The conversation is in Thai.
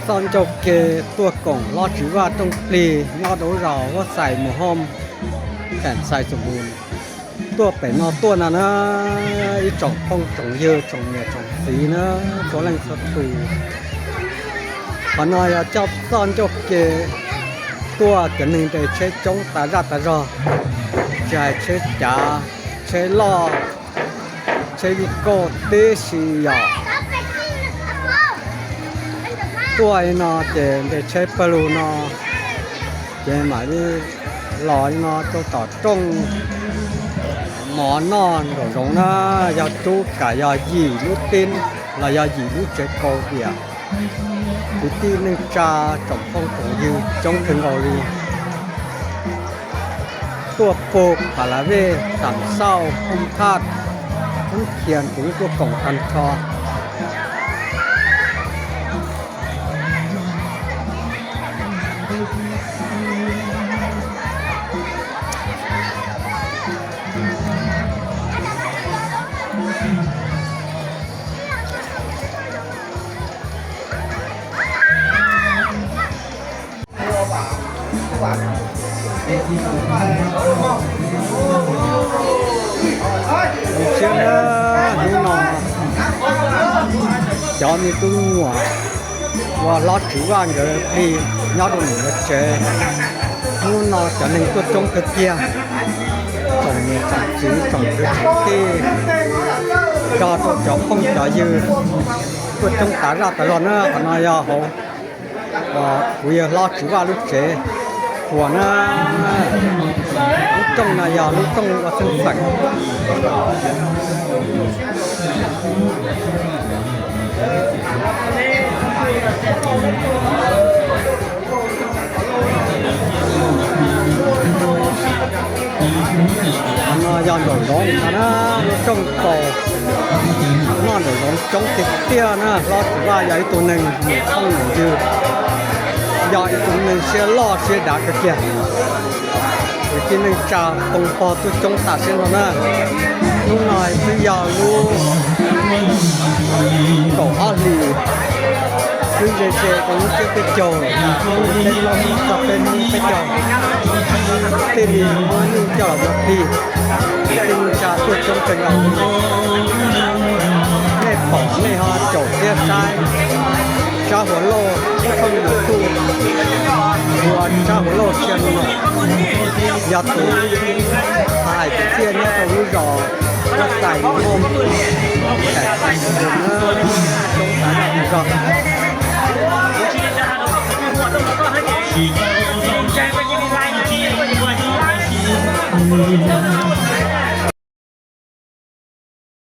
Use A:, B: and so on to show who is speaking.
A: son cho kê tua cổng lo chữว่าต้องปลีนอดูรอว่าใส่หมูห้อมแขนใส่สมบูรณ์ตัวเป็ดนอตัวนั้นนะอีจ่องพองจ่องเยอะจ่องเนี่ยจ่องสีนะตัวแรงสตูพอนอยจับซ่อนจกเกตัวจะหนึ่งได้ใช้จงตาราตารอใจใช้จ่าใช้ล่อใช้วิโก้เตชิยาตัวไอ้นอเจนได้ใช้ปลูนอเจนหมายที่ลอยนอตัวต่อจงหมอนอนหลงนะยาตู้กายาหยีลูกตินลายาหยีลูกเจ็ดโกเดียที่ที่นึกจาจงพงของยืนจงถึงเอาลีตัวโปกผาลาเวสั่งเศร้าคุ้มคาดทั้งเขียนถึงตัวกล่องทันทอเชื่อนะนู่นนอนจอมีตัวงัวว่าลอดถือว่าเดี๋ยวพี่ยอดตรงนี้เจนู่นนอนจะหนึ่งตัวจงกระเทียส่งเนี่ยสั่งซื้อส่งไปที่จอตัวจอคงจอยืนตัวจงตาราตลอดนะขณะยาเขาคุยลอดถือว่าลูกเจหัวหน้าลูกต้องนายาลูกต้องว่าซึ่งสั่งนายาหน่อยร้องนะลูกต้องโตน่าหน่อยร้องจ้องติดเตี้ยนะรอดถือว่าใหญ่ตัวหนึ่งต้องหนึ่งยืดยอยตรงนึงเสียล่อเสียด่ากระเจียอีกทีนึงจ่าตรงพอตัวจงตัดเส้นแล้วนะนุ่งหน่อยคือยาวรู้ต่ออ้อลีคือเจเจตรงนี้จะเป็นโจเป็นลมจะเป็นเป็นโจตีดีมันนุ่งเจ้าแบบดีเป็นจ่าตัวจงเป็นเราไม่ปอกไม่หอโจเสียใจชาหัวโลkhông được tu và chaหัวโลเชียนหน่อยยาตูถ่ายเทียนเนี่ยตัวรู้รอก็ใส่นมแต่ใส่นมนะตรงสายแบบรอ
B: แจ้งไปยังไง